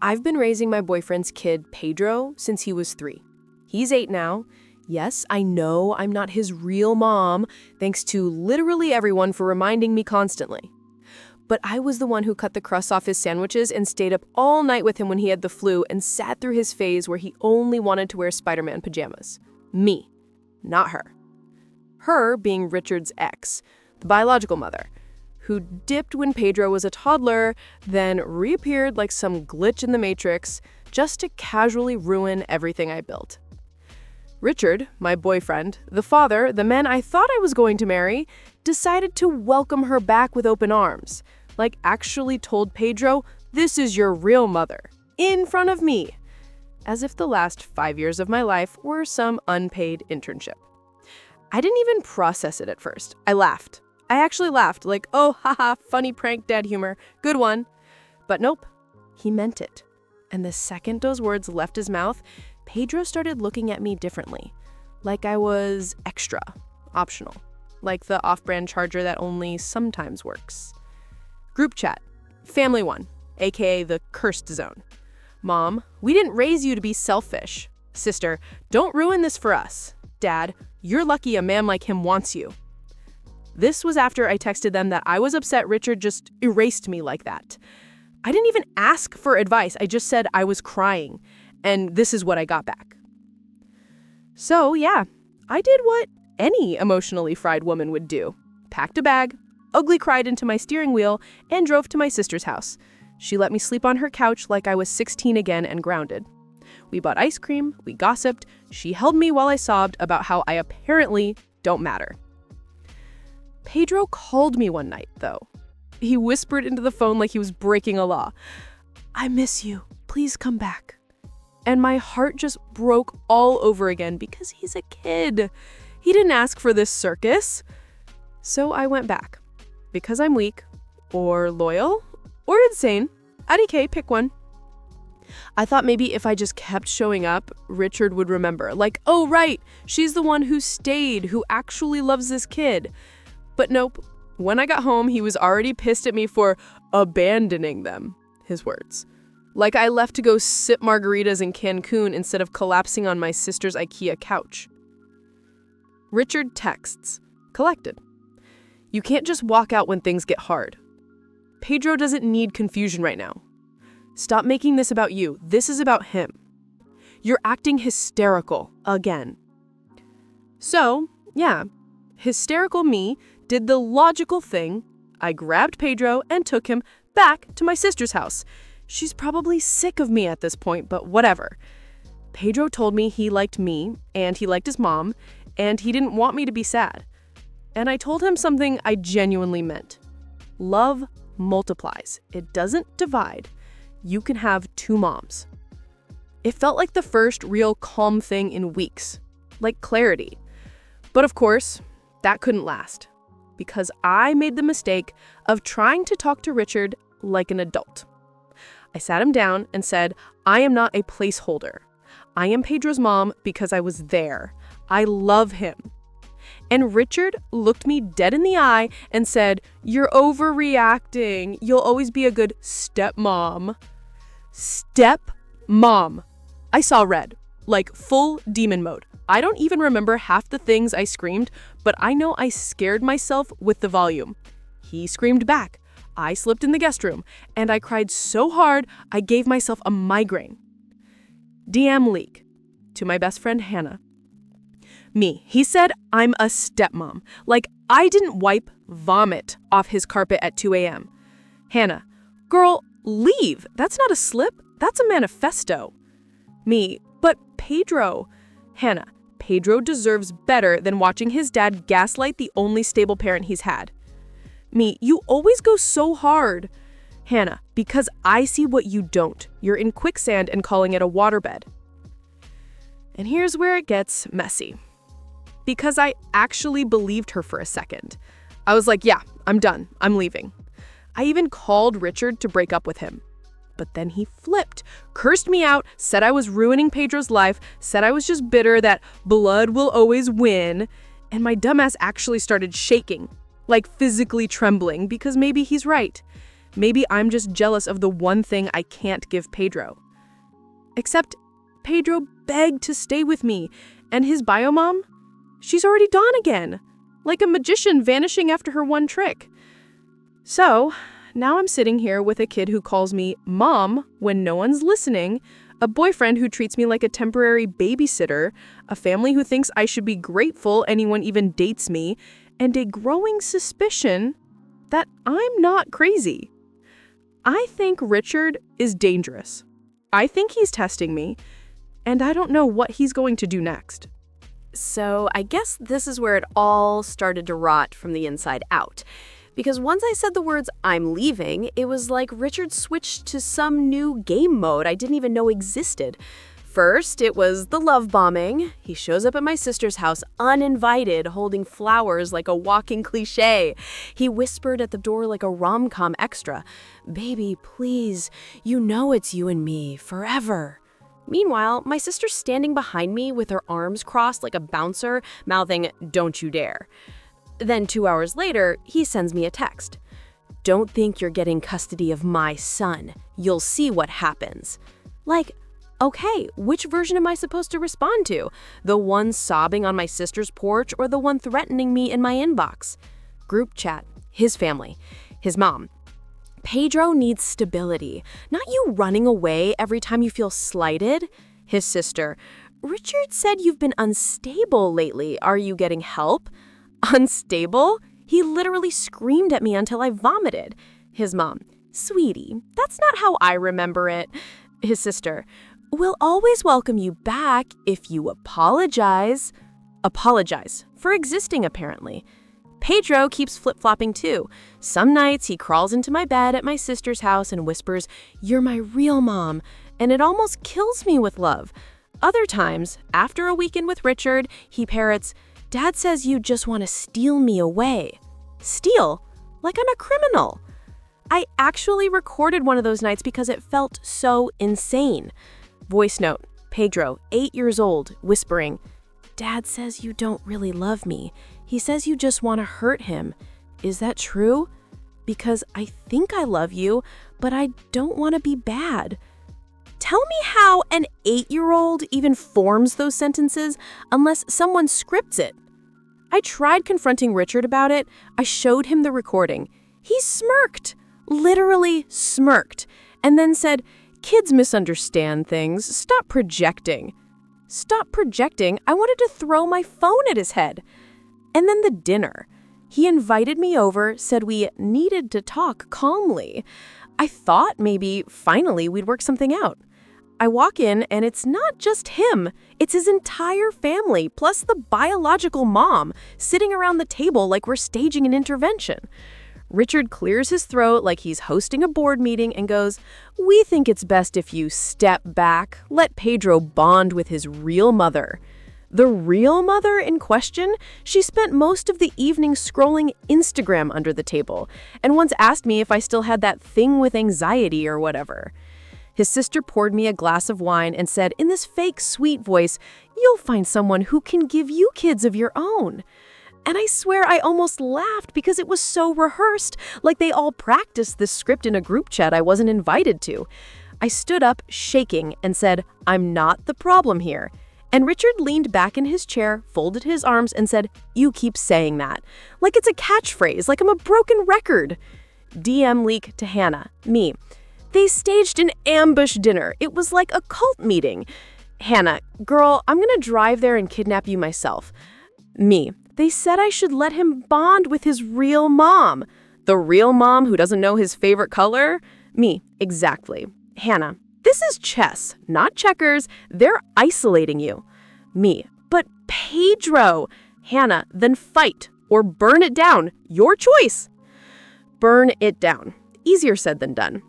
I've been raising my boyfriend's kid, Pedro, since he was 3. He's 8 now. Yes, I know I'm not his real mom, thanks to literally everyone for reminding me constantly. But I was the one who cut the crust off his sandwiches and stayed up all night with him when he had the flu and sat through his phase where he only wanted to wear Spider-Man pajamas. Me, not her. Her being Richard's ex, the biological mother, who dipped when Pedro was a toddler, then reappeared like some glitch in the Matrix just to casually ruin everything I built. Richard, my boyfriend, the father, the man I thought I was going to marry, decided to welcome her back with open arms, like actually told Pedro, "This is your real mother," in front of me, as if the last 5 years of my life were some unpaid internship. I didn't even process it at first. I laughed. I actually laughed, like, oh, haha, funny prank dad humor, good one. But nope, he meant it. And the second those words left his mouth, Pedro started looking at me differently, like I was extra, optional, like the off-brand charger that only sometimes works. Group chat, family 1, aka the cursed zone. Mom, we didn't raise you to be selfish. Sister, don't ruin this for us. Dad, you're lucky a man like him wants you. This was after I texted them that I was upset Richard just erased me like that. I didn't even ask for advice. I just said I was crying. And this is what I got back. So, yeah, I did what any emotionally fried woman would do. Packed a bag, ugly cried into my steering wheel, and drove to my sister's house. She let me sleep on her couch like I was 16 again and grounded. We bought ice cream, we gossiped, she held me while I sobbed about how I apparently don't matter. Pedro called me one night, though. He whispered into the phone like he was breaking a law. "I miss you. Please come back." And my heart just broke all over again because he's a kid. He didn't ask for this circus. So I went back. Because I'm weak, or loyal, or insane. IDK, pick one. I thought maybe if I just kept showing up, Richard would remember. Like, oh right, she's the one who stayed, who actually loves this kid. But nope. When I got home, he was already pissed at me for abandoning them, his words. Like I left to go sip margaritas in Cancun instead of collapsing on my sister's IKEA couch. Richard texts, collected. You can't just walk out when things get hard. Pedro doesn't need confusion right now. Stop making this about you. This is about him. You're acting hysterical again. So, yeah, hysterical me did the logical thing. I grabbed Pedro and took him back to my sister's house. She's probably sick of me at this point, but whatever. Pedro told me he liked me, and he liked his mom, and he didn't want me to be sad. And I told him something I genuinely meant. Love multiplies. It doesn't divide. You can have 2 moms. It felt like the first real calm thing in weeks, like clarity. But of course, that couldn't last, because I made the mistake of trying to talk to Richard like an adult. I sat him down and said, I am not a placeholder. I am Pedro's mom because I was there. I love him. And Richard looked me dead in the eye and said, "You're overreacting. You'll always be a good stepmom." Stepmom. I saw red, like full demon mode. I don't even remember half the things I screamed, but I know I scared myself with the volume. He screamed back. I slipped in the guest room, and I cried so hard I gave myself a migraine. DM leak to my best friend Hannah. Me, he said I'm a stepmom, like I didn't wipe vomit off his carpet at 2 a.m. Hannah, girl, leave. That's not a slip. That's a manifesto. Me, but Pedro. Hannah, Pedro deserves better than watching his dad gaslight the only stable parent he's had. Me, you always go so hard. Hannah, because I see what you don't. You're in quicksand and calling it a waterbed. And here's where it gets messy. Because I actually believed her for a second. I was like, yeah, I'm done. I'm leaving. I even called Richard to break up with him. But then he flipped, cursed me out, said I was ruining Pedro's life, said I was just bitter that blood will always win, and my dumbass actually started shaking, like physically trembling, because maybe he's right. Maybe I'm just jealous of the one thing I can't give Pedro. Except Pedro begged to stay with me, and his bio mom? She's already gone again, like a magician vanishing after her one trick. So, now I'm sitting here with a kid who calls me mom when no one's listening, a boyfriend who treats me like a temporary babysitter, a family who thinks I should be grateful anyone even dates me, and a growing suspicion that I'm not crazy. I think Richard is dangerous. I think he's testing me, and I don't know what he's going to do next. So I guess this is where it all started to rot from the inside out. Because once I said the words, "I'm leaving," it was like Richard switched to some new game mode I didn't even know existed. First, it was the love bombing. He shows up at my sister's house uninvited, holding flowers like a walking cliche. He whispered at the door like a rom-com extra, "Baby, please, you know it's you and me, forever." Meanwhile, my sister's standing behind me with her arms crossed like a bouncer, mouthing, "Don't you dare." Then 2 hours later, he sends me a text. "Don't think you're getting custody of my son. You'll see what happens." Like, okay, which version am I supposed to respond to? The one sobbing on my sister's porch or the one threatening me in my inbox? Group chat, his family, his mom. Pedro needs stability, not you running away every time you feel slighted. His sister, "Richard said you've been unstable lately. Are you getting help?" Unstable? He literally screamed at me until I vomited. His mom, "Sweetie, that's not how I remember it." His sister, "We'll always welcome you back if you apologize." Apologize for existing, apparently. Pedro keeps flip-flopping too. Some nights he crawls into my bed at my sister's house and whispers, "You're my real mom," and it almost kills me with love. Other times, after a weekend with Richard, he parrots, "Dad says you just want to steal me away." Steal? Like I'm a criminal. I actually recorded one of those nights because it felt so insane. Voice note, Pedro, 8 years old, whispering, "Dad says you don't really love me. He says you just want to hurt him. Is that true? Because I think I love you, but I don't want to be bad." Tell me how an 8-year-old even forms those sentences unless someone scripts it. I tried confronting Richard about it. I showed him the recording. He smirked, literally smirked, and then said, "Kids misunderstand things. Stop projecting." Stop projecting? I wanted to throw my phone at his head. And then the dinner. He invited me over, said we needed to talk calmly. I thought maybe finally we'd work something out. I walk in and it's not just him, it's his entire family, plus the biological mom, sitting around the table like we're staging an intervention. Richard clears his throat like he's hosting a board meeting and goes, "We think it's best if you step back, let Pedro bond with his real mother." The real mother in question, she spent most of the evening scrolling Instagram under the table, and once asked me if I still had that thing with anxiety or whatever. His sister poured me a glass of wine and said in this fake sweet voice, "You'll find someone who can give you kids of your own." And I swear I almost laughed because it was so rehearsed, like they all practiced this script in a group chat I wasn't invited to. I stood up, shaking, and said, "I'm not the problem here." And Richard leaned back in his chair, folded his arms, and said, "You keep saying that." Like it's a catchphrase, like I'm a broken record. DM leak to Hannah, me. They staged an ambush dinner. It was like a cult meeting. Hannah, girl, I'm gonna drive there and kidnap you myself. Me. They said I should let him bond with his real mom. The real mom who doesn't know his favorite color? Me. Exactly. Hannah. This is chess, not checkers. They're isolating you. Me. But Pedro. Hannah, then fight or burn it down. Your choice. Burn it down. Easier said than done.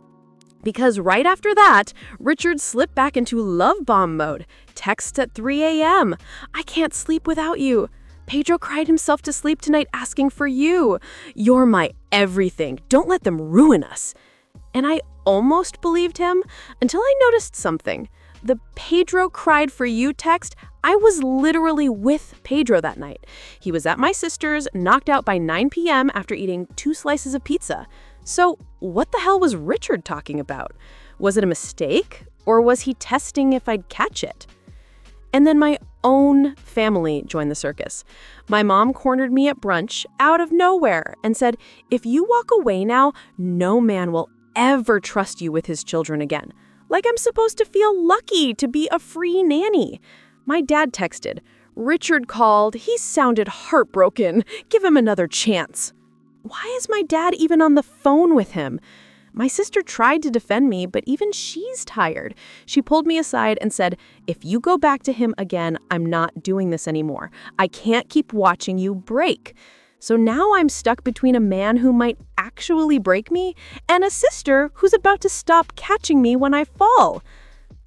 Because right after that, Richard slipped back into love bomb mode. Texts at 3 a.m. "I can't sleep without you." Pedro cried himself to sleep tonight asking for you. "You're my everything. Don't let them ruin us." And I almost believed him until I noticed something. The "Pedro cried for you" text, I was literally with Pedro that night. He was at my sister's, knocked out by 9 p.m. after eating 2 slices of pizza. So what the hell was Richard talking about? Was it a mistake? Or was he testing if I'd catch it? And then my own family joined the circus. My mom cornered me at brunch out of nowhere and said, if you walk away now, no man will ever trust you with his children again. Like I'm supposed to feel lucky to be a free nanny. My dad texted, Richard called. He sounded heartbroken. Give him another chance. Why is my dad even on the phone with him? My sister tried to defend me, but even she's tired. She pulled me aside and said, if you go back to him again, I'm not doing this anymore. I can't keep watching you break. So now I'm stuck between a man who might actually break me and a sister who's about to stop catching me when I fall.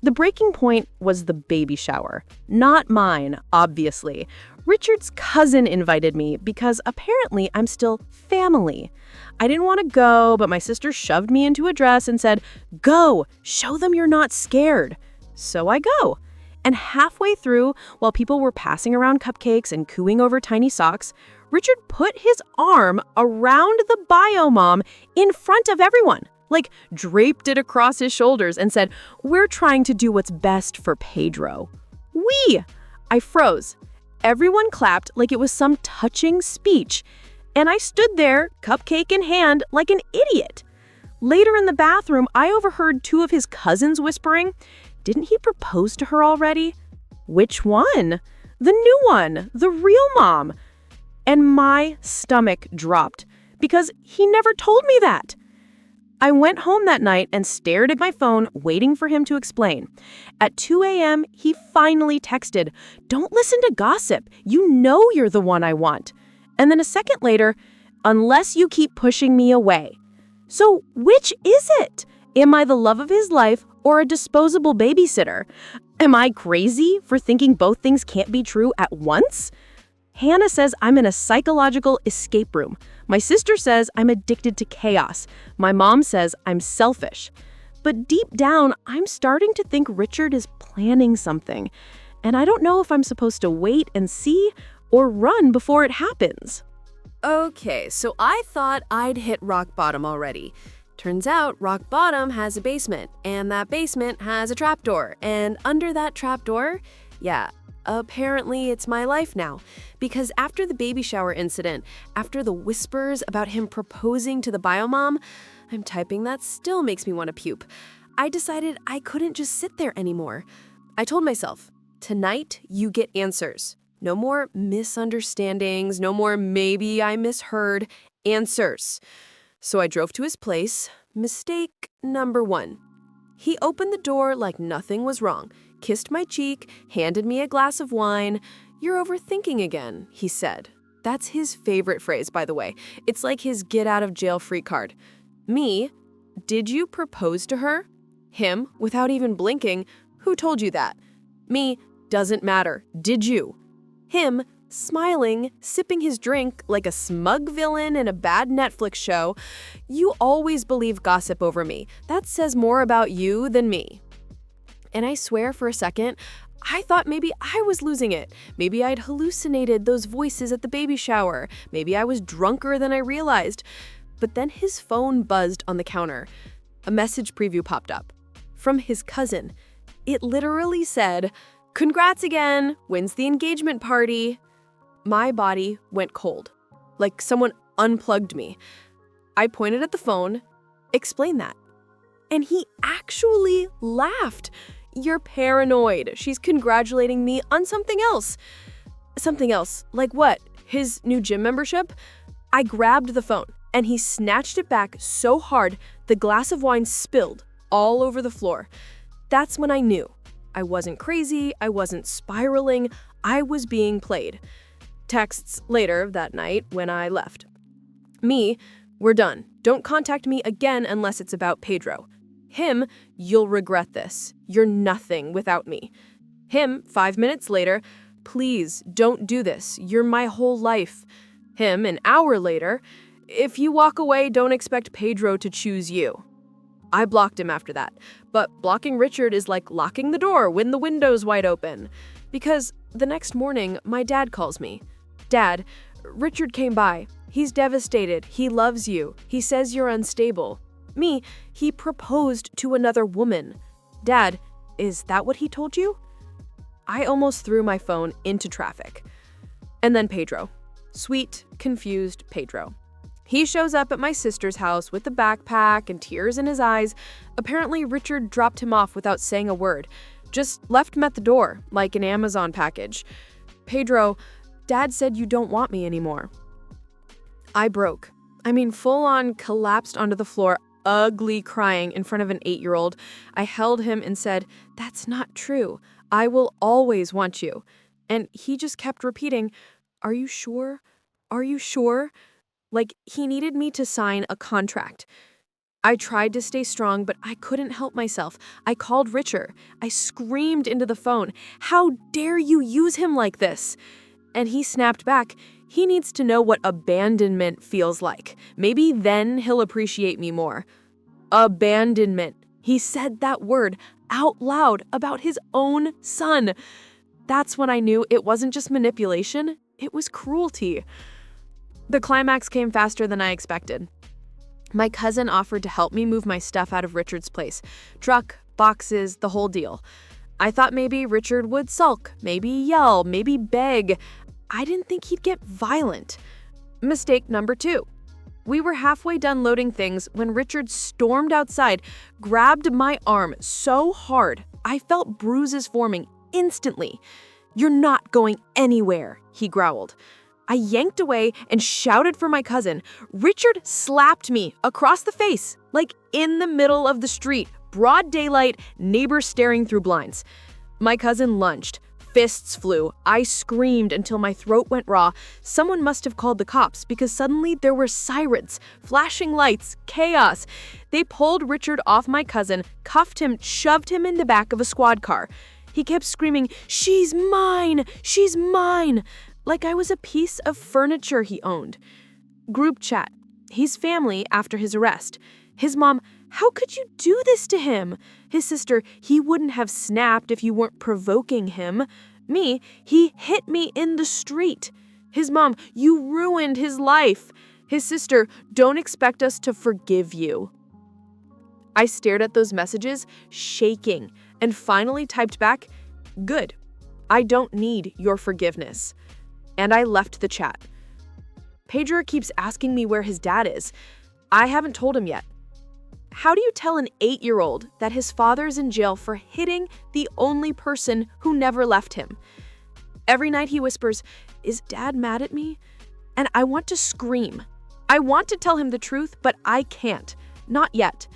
The breaking point was the baby shower. Not mine, obviously. Richard's cousin invited me because apparently I'm still family. I didn't want to go, but my sister shoved me into a dress and said, go, show them you're not scared. So I go. And halfway through, while people were passing around cupcakes and cooing over tiny socks, Richard put his arm around the bio mom in front of everyone, like draped it across his shoulders and said, we're trying to do what's best for Pedro. I froze. Everyone clapped like it was some touching speech. And I stood there, cupcake in hand, like an idiot. Later in the bathroom, I overheard two of his cousins whispering, didn't he propose to her already? Which one? The new one, the real mom. And my stomach dropped because he never told me that. I went home that night and stared at my phone, waiting for him to explain. At 2 a.m., he finally texted, don't listen to gossip. You know you're the one I want. And then a second later, unless you keep pushing me away. So which is it? Am I the love of his life or a disposable babysitter? Am I crazy for thinking both things can't be true at once? Hannah says I'm in a psychological escape room. My sister says I'm addicted to chaos. My mom says I'm selfish. But deep down, I'm starting to think Richard is planning something. And I don't know if I'm supposed to wait and see or run before it happens. Okay, so I thought I'd hit rock bottom already. Turns out rock bottom has a basement, and that basement has a trapdoor. And under that trapdoor, apparently it's my life now. Because after the baby shower incident, after the whispers about him proposing to the biomom, I'm typing that still makes me want to puke. I decided I couldn't just sit there anymore. I told myself, tonight you get answers. No more misunderstandings, no more maybe I misheard, answers. So I drove to his place. Mistake number 1. He opened the door like nothing was wrong, kissed my cheek, handed me a glass of wine. You're overthinking again, he said. That's his favorite phrase, by the way. It's like his get-out-of-jail-free card. Me, did you propose to her? Him, without even blinking, who told you that? Me, doesn't matter. Did you? Him, smiling, sipping his drink like a smug villain in a bad Netflix show. You always believe gossip over me. That says more about you than me. And I swear for a second, I thought maybe I was losing it. Maybe I'd hallucinated those voices at the baby shower. Maybe I was drunker than I realized. But then his phone buzzed on the counter. A message preview popped up. From his cousin. It literally said, "Congrats again, when's the engagement party?" My body went cold, like someone unplugged me. I pointed at the phone, explained that. And he actually laughed. You're paranoid. She's congratulating me on something else. Something else, like what? His new gym membership? I grabbed the phone, and he snatched it back so hard the glass of wine spilled all over the floor. That's when I knew. I wasn't crazy, I wasn't spiraling, I was being played. Texts later that night when I left. Me, we're done. Don't contact me again unless it's about Pedro. Him, you'll regret this. You're nothing without me. Him, 5 minutes later, please don't do this. You're my whole life. Him, an hour later, if you walk away, don't expect Pedro to choose you. I blocked him after that, but blocking Richard is like locking the door when the window's wide open. Because the next morning, my dad calls me. Dad, Richard came by. He's devastated. He loves you. He says you're unstable. Me, he proposed to another woman. Dad, is that what he told you? I almost threw my phone into traffic. And then Pedro. Sweet, confused Pedro. He shows up at my sister's house with a backpack and tears in his eyes. Apparently, Richard dropped him off without saying a word. Just left him at the door, like an Amazon package. Pedro, Dad said you don't want me anymore. I broke. Full-on collapsed onto the floor, ugly crying in front of an 8-year-old. I held him and said, "That's not true. I will always want you." And he just kept repeating, "Are you sure? Are you sure?" Like he needed me to sign a contract. I tried to stay strong, but I couldn't help myself. I called Richard. I screamed into the phone, "How dare you use him like this?" And he snapped back, "He needs to know what abandonment feels like. Maybe then he'll appreciate me more." Abandonment. He said that word out loud about his own son. That's when I knew it wasn't just manipulation, it was cruelty. The climax came faster than I expected. My cousin offered to help me move my stuff out of Richard's place. Truck, boxes, the whole deal. I thought maybe Richard would sulk, maybe yell, maybe beg. I didn't think he'd get violent. Mistake number 2. We were halfway done loading things when Richard stormed outside, grabbed my arm so hard I felt bruises forming instantly. "You're not going anywhere," he growled. I yanked away and shouted for my cousin. Richard slapped me across the face, like in the middle of the street, broad daylight, neighbors staring through blinds. My cousin lunged. Fists flew. I screamed until my throat went raw. Someone must have called the cops because suddenly there were sirens, flashing lights, chaos. They pulled Richard off my cousin, cuffed him, shoved him in the back of a squad car. He kept screaming, "She's mine! She's mine!" like I was a piece of furniture he owned. Group chat. He's family after his arrest. His mom, "How could you do this to him?" His sister, "He wouldn't have snapped if you weren't provoking him." Me, "He hit me in the street." His mom, "You ruined his life." His sister, "Don't expect us to forgive you." I stared at those messages, shaking, and finally typed back, "Good. I don't need your forgiveness." And I left the chat. Pedro keeps asking me where his dad is. I haven't told him yet. How do you tell an 8-year-old that his father's in jail for hitting the only person who never left him? Every night he whispers, "Is Dad mad at me?" And I want to scream. I want to tell him the truth, but I can't. Not yet.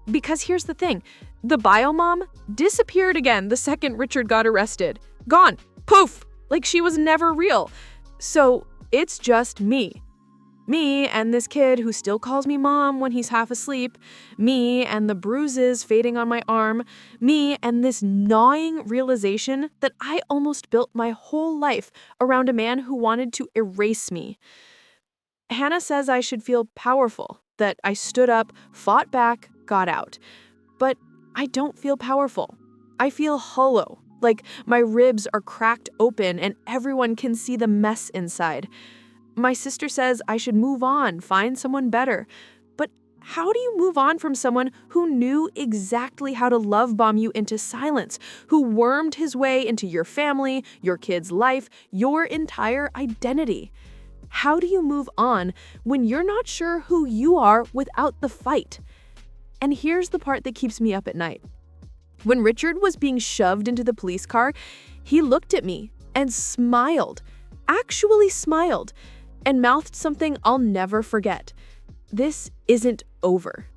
Because here's the thing. The bio mom disappeared again the second Richard got arrested. Gone. Poof. Like she was never real. So it's just me. Me and this kid who still calls me mom when he's half asleep. Me and the bruises fading on my arm. Me and this gnawing realization that I almost built my whole life around a man who wanted to erase me. Hannah says I should feel powerful, that I stood up, fought back, got out. But I don't feel powerful. I feel hollow, like my ribs are cracked open and everyone can see the mess inside. My sister says I should move on, find someone better. But how do you move on from someone who knew exactly how to love bomb you into silence, who wormed his way into your family, your kid's life, your entire identity? How do you move on when you're not sure who you are without the fight? And here's the part that keeps me up at night. When Richard was being shoved into the police car, he looked at me and smiled, actually smiled, and mouthed something I'll never forget. "This isn't over."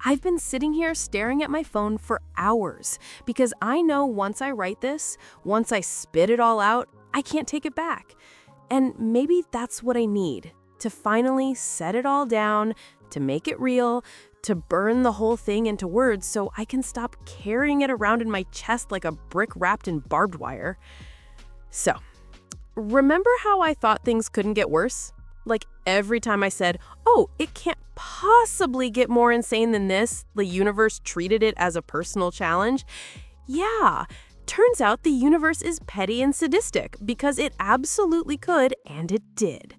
I've been sitting here staring at my phone for hours because I know once I write this, once I spit it all out, I can't take it back. And maybe that's what I need, to finally set it all down, to make it real, to burn the whole thing into words so I can stop carrying it around in my chest like a brick wrapped in barbed wire. So, remember how I thought things couldn't get worse? Like every time I said, "Oh, it can't possibly get more insane than this," the universe treated it as a personal challenge? Yeah, turns out the universe is petty and sadistic because it absolutely could, and it did.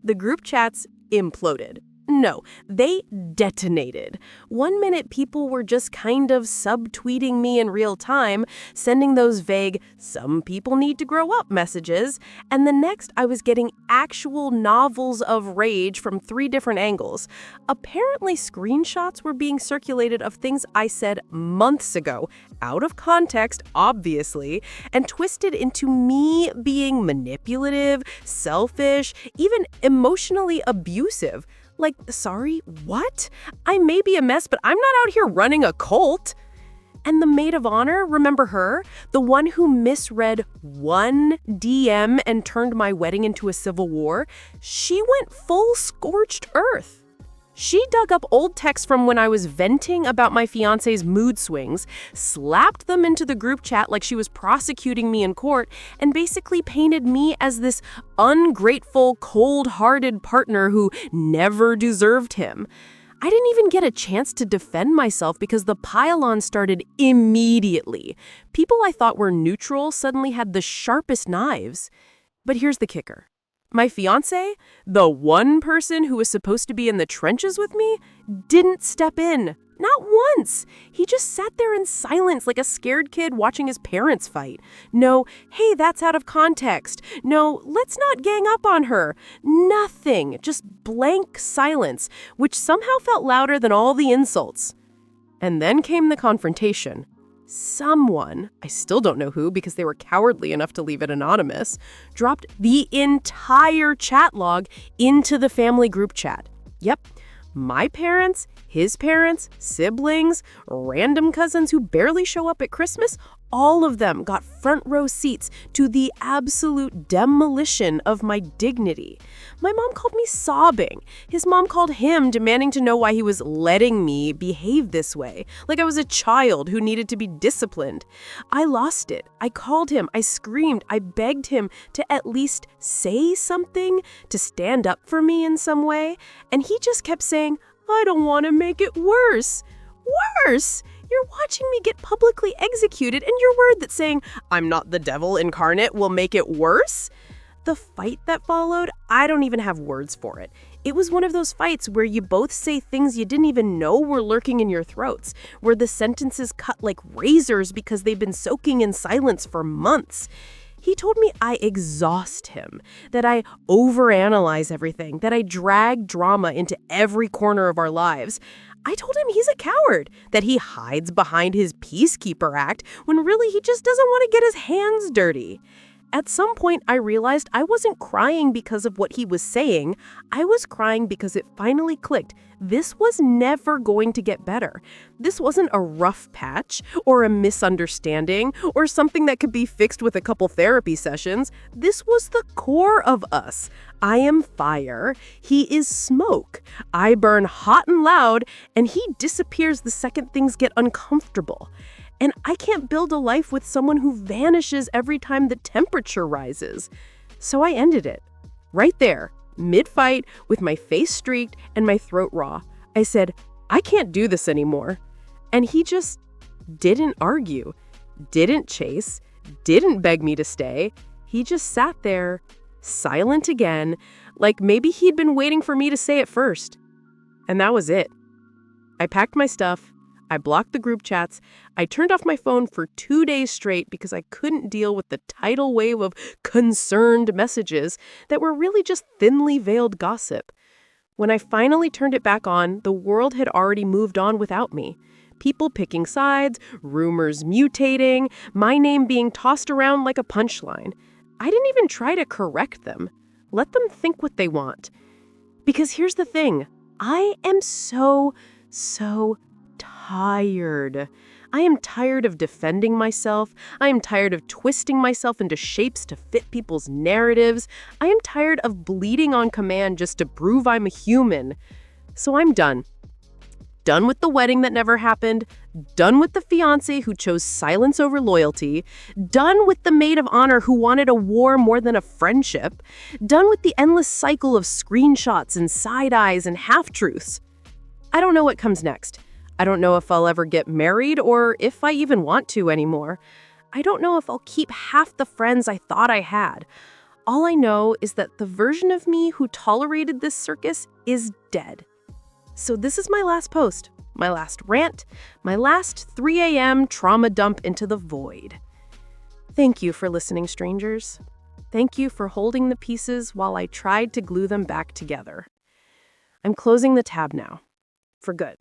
The group chats imploded. No, they detonated. One minute, people were just kind of subtweeting me in real time, sending those vague, "some people need to grow up" messages, and the next, I was getting actual novels of rage from 3 different angles. Apparently, screenshots were being circulated of things I said months ago, out of context, obviously, and twisted into me being manipulative, selfish, even emotionally abusive. Like, sorry, what? I may be a mess, but I'm not out here running a cult. And the maid of honor, remember her? The one who misread one DM and turned my wedding into a civil war? She went full scorched earth. She dug up old texts from when I was venting about my fiancé's mood swings, slapped them into the group chat like she was prosecuting me in court, and basically painted me as this ungrateful, cold-hearted partner who never deserved him. I didn't even get a chance to defend myself because the pile-on started immediately. People I thought were neutral suddenly had the sharpest knives. But here's the kicker. My fiancé, the one person who was supposed to be in the trenches with me, didn't step in. Not once. He just sat there in silence like a scared kid watching his parents fight. No, "hey, that's out of context." No, "let's not gang up on her." Nothing. Just blank silence, which somehow felt louder than all the insults. And then came the confrontation. Someone, I still don't know who because they were cowardly enough to leave it anonymous, dropped the entire chat log into the family group chat. Yep, my parents, his parents, siblings, random cousins who barely show up at Christmas, all of them got front row seats to the absolute demolition of my dignity. My mom called me sobbing. His mom called him, demanding to know why he was letting me behave this way, like I was a child who needed to be disciplined. I lost it. I called him. I screamed. I begged him to at least say something, to stand up for me in some way. And he just kept saying, "I don't want to make it worse." Worse! You're watching me get publicly executed, and your word that saying, "I'm not the devil incarnate," will make it worse? The fight that followed, I don't even have words for it. It was one of those fights where you both say things you didn't even know were lurking in your throats, where the sentences cut like razors because they've been soaking in silence for months. He told me I exhaust him, that I overanalyze everything, that I drag drama into every corner of our lives. I told him he's a coward, that he hides behind his peacekeeper act when really he just doesn't want to get his hands dirty. At some point, I realized I wasn't crying because of what he was saying. I was crying because it finally clicked. This was never going to get better. This wasn't a rough patch or a misunderstanding or something that could be fixed with a couple therapy sessions. This was the core of us. I am fire. He is smoke. I burn hot and loud, and he disappears the second things get uncomfortable. And I can't build a life with someone who vanishes every time the temperature rises. So I ended it. Right there, mid-fight, with my face streaked and my throat raw. I said, "I can't do this anymore." And he just didn't argue, didn't chase, didn't beg me to stay. He just sat there, silent again, like maybe he'd been waiting for me to say it first. And that was it. I packed my stuff. I blocked the group chats. I turned off my phone for 2 days straight because I couldn't deal with the tidal wave of concerned messages that were really just thinly veiled gossip. When I finally turned it back on, the world had already moved on without me. People picking sides, rumors mutating, my name being tossed around like a punchline. I didn't even try to correct them. Let them think what they want. Because here's the thing. I am so tired. I am tired of defending myself. I am tired of twisting myself into shapes to fit people's narratives. I am tired of bleeding on command just to prove I'm a human. So I'm done. Done with the wedding that never happened. Done with the fiancé who chose silence over loyalty. Done with the maid of honor who wanted a war more than a friendship. Done with the endless cycle of screenshots and side eyes and half-truths. I don't know what comes next. I don't know if I'll ever get married or if I even want to anymore. I don't know if I'll keep half the friends I thought I had. All I know is that the version of me who tolerated this circus is dead. So this is my last post, my last rant, my last 3 a.m. trauma dump into the void. Thank you for listening, strangers. Thank you for holding the pieces while I tried to glue them back together. I'm closing the tab now, for good.